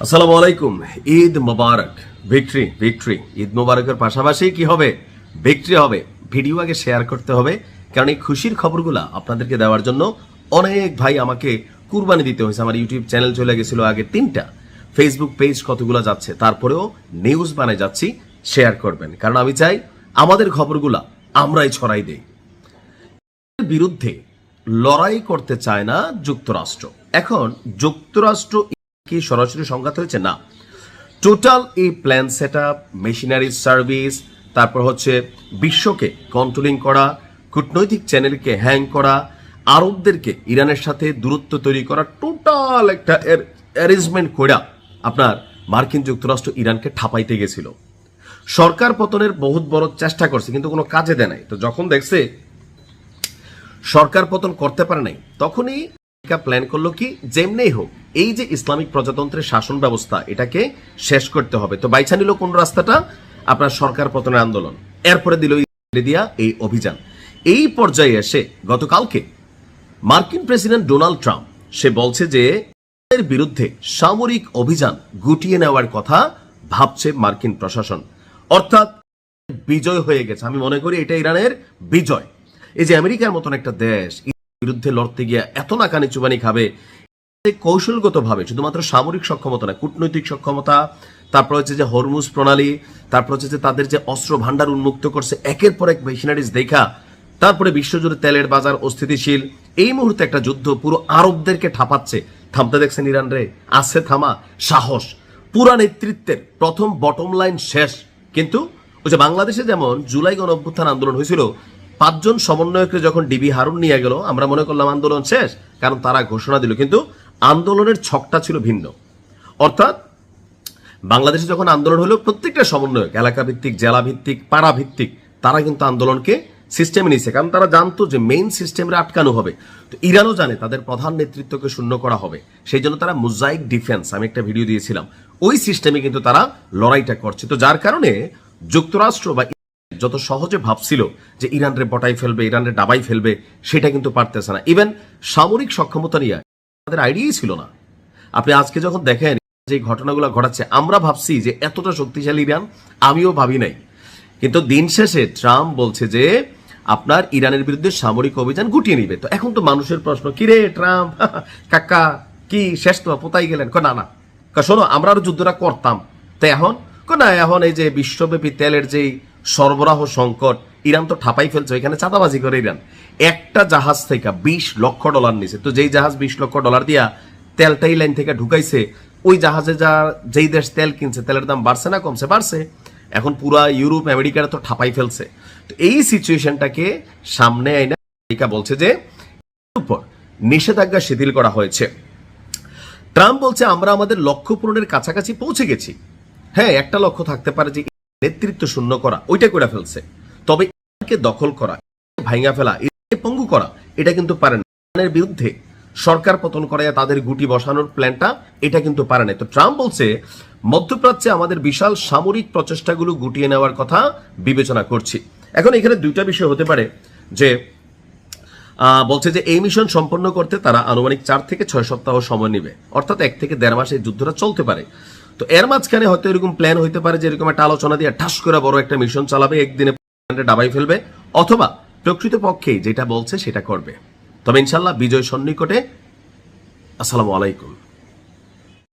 আসসালামু আলাইকুম। ঈদ মোবারক। Victory victory Eid মোবারকের পাশাপাশি কি হবে, ভিক্টরি হবে। ভিডিও আগে শেয়ার করতে হবে, কারণ এই খুশির খবরগুলা আপনাদেরকে দেওয়ার জন্য অনেক ভাই আমাকে কুরবানি দিতে হয়েছে। আমার ইউটিউব চ্যানেল চলে গেছিল আগে 3টা, ফেসবুক পেজ কতগুলো যাচ্ছে, তারপরেও নিউজ বানায় যাচ্ছি। শেয়ার করবেন, কারণ আমি চাই আমাদের খবরগুলা আমরাই ছড়াই দেই। বিরুদ্ধে লড়াই করতে চায় না যুক্তরাষ্ট্র। এখন যুক্তরাষ্ট্র কি সরাসরি সংঘাত হয়েছে? না, টোটাল এই plan set up, machinery service, তারপর হচ্ছে বিশ্বকে কন্ট্রোলিং করা, কূটনৈতিক চ্যানেলকে হ্যাং করা, আরবদেরকে ইরানের সাথে দূরত্ব তৈরি করা, টোটাল একটা অ্যারেঞ্জমেন্ট করা আপনার মার্কিন যুক্তরাষ্ট্র ইরানকে ঠাপাইতে গেছিল। সরকার পতনের বহুত বড় চেষ্টা করছে, কিন্তু কোনো কাজে দেয় নাই। তো যখন দেখছে সরকার পতন করতে পারে নাই, তখনই প্ল্যান করলো কি, যেমনি হোক এই যে ইসলামিক প্রজাতন্ত্রের শাসন ব্যবস্থা, এটাকে শেষ করতে হবে। তো বাইছা নিল কোন রাস্তাটা? আপনার সরকার পতনের আন্দোলন। এরপরে দিল দিয়া এই অভিযান। এই পর্যায়ে এসে গতকালকে মার্কিন প্রেসিডেন্ট ডোনাল্ড ট্রাম্প সে বলছে যে এর বিরুদ্ধে সামরিক অভিযান গুটিয়ে নেওয়ার কথা ভাবছে মার্কিন প্রশাসন। অর্থাৎ বিজয় হয়ে গেছে। আমি মনে করি এটা ইরানের বিজয়। এই যে আমেরিকার মতন একটা দেশ বিরুদ্ধে লড়তে গিয়ে এত নাকানি চুবানি খাবে, কৌশলগতভাবে শুধুমাত্র সামরিক সক্ষমতা না, কূটনৈতিক সক্ষমতা, তারপর হচ্ছে যে হরমুজ প্রণালী, তারপর হচ্ছে যে তাদের যে অস্ত্র ভান্ডার উন্মুক্ত করছে একের পর এক মেশিনারিজ দেখা, তারপরে বিশ্বজুড়ে তেলের বাজার অস্থিতিশীল। এই মুহূর্তে একটা যুদ্ধ পুরো আরবদেরকে ঠাপাচ্ছে। থামতে দেখছেন ইরান রে? আছে থামা সাহস। পুরা নেতৃত্বের প্রথম বটম লাইন শেষ। কিন্তু ওই যে বাংলাদেশে যেমন জুলাই গণ অভ্যুত্থান আন্দোলন হয়েছিল, 5 জন সমন্বয়ককে যখন ডিবি হারুন নিয়ে গেল, আমরা মনে করলাম আন্দোলন শেষ, কারণ তারা ঘোষণা দিল। কিন্তু আন্দোলনের ছকটা ছিল ভিন্ন। অর্থাৎ বাংলাদেশে যখন আন্দোলন হলো, প্রত্যেকটা সমন্বয়ক এলাকা ভিত্তিক, জেলা ভিত্তিক, পাড়া ভিত্তিক, তারা কিন্তু আন্দোলনকে সিস্টেমে নিয়েছে, কারণ তারা জানতো যে মেইন সিস্টেমে আটকানো হবে। তো ইরানও জানে তাদের প্রধান নেতৃত্বকে শূন্য করা হবে, সেই জন্য তারা মোজাইক ডিফেন্স, আমি একটা ভিডিও দিয়েছিলাম, ওই সিস্টেমে কিন্তু তারা লড়াইটা করছে। তো যার কারণে যুক্তরাষ্ট্র বা যত সহজে ভাবছিল যে ইরানরে বটাই ফেলবে, ইরানরে ডাবাই ফেলবে, সেটা কিন্তু পারতেছে না। ইভেন সামরিক সক্ষমতা নিয়ে তাদের আইডিয়াই ছিল না। আপনি আজকে যখন দেখেন যে ঘটনাগুলো ঘটাচ্ছে, আমরা ভাবছি যে এতটা শক্তিশালী ইরান, আমিও ভাবি নাই। কিন্তু দিন শেষে ট্রাম্প বলছে যে আপনার ইরানের বিরুদ্ধে সামরিক অভিযান গুটিয়ে নিবে। তো এখন তো মানুষের প্রশ্ন, কি রে ট্রাম্প কাকা, কি শেষ তো পোতাই গেলেন? না না, শোনো, আমরা আরো যুদ্ধটা করতাম। তো এখন না, এখন এই যে বিশ্বব্যাপী তেলের যেই সরবরাহ সংকট, ইরান তো ঠাপাই ফেলছে। এখানে চাঁদাবাজি করে ইরান একটা জাহাজ থেকে $20 লক্ষ নিছে। তো যেই জাহাজ $20 লক্ষ দিয়া তেলটাই লাইন থেকে ঢুকাইছে, ওই জাহাজে যেই দেশ তেল কিনছে, তেলের দাম বাড়ছে না কমছে? বাড়ছে। এখন পুরা ইউরোপ আমেরিকার তো ঠাপাই ফেলছে। তো এই সিচুয়েশনটাকে সামনে আইনা আমেরিকা বলছে যে উপর নিষেধাজ্ঞা শিথিল করা হয়েছে। ট্রাম্প বলছে আমরা আমাদের লক্ষ্য পূরণের কাছাকাছি পৌঁছে গেছি। হ্যাঁ, একটা লক্ষ্য থাকতে পারে যে নেতৃত্ব শূন্য করা, ওইটা করে ফেলছে। তবে ইরানকে দখল করা, ভাঙা ফেলা, পঙ্গু করা, এটা কিন্তু পারে না। ইরানের বিরুদ্ধে সরকার পতন করায় তাদের গুটি বসানোর প্ল্যানটা, এটা কিন্তু পারে না। তো ট্রাম্প বলছে মধ্যপ্রাচ্যে আমাদের বিশাল সামরিক প্রচেষ্টাগুলো গুটিয়ে নেওয়ার কথা বিবেচনা করছি। এখন এখানে দুইটা বিষয় হতে পারে, যে বলছে যে এই মিশন সম্পন্ন করতে তারা আনুমানিক 4 থেকে 6 সপ্তাহ সময় নেবে, অর্থাৎ 1 থেকে 1.5 মাস এই যুদ্ধটা চলতে পারে। তো এর মাঝখানে হয়তো এরকম প্ল্যান হইতে পারে যে এরকম একটা আলোচনা দিয়ে ঠাস করে বড় একটা মিশন চালাবে, একদিনে ডাবাই ফেলবে, অথবা প্রকৃতপক্ষে যেটা বলছে সেটা করবে। তবে ইনশাল্লাহ বিজয় সন্নিকটে। আসসালামু আলাইকুম।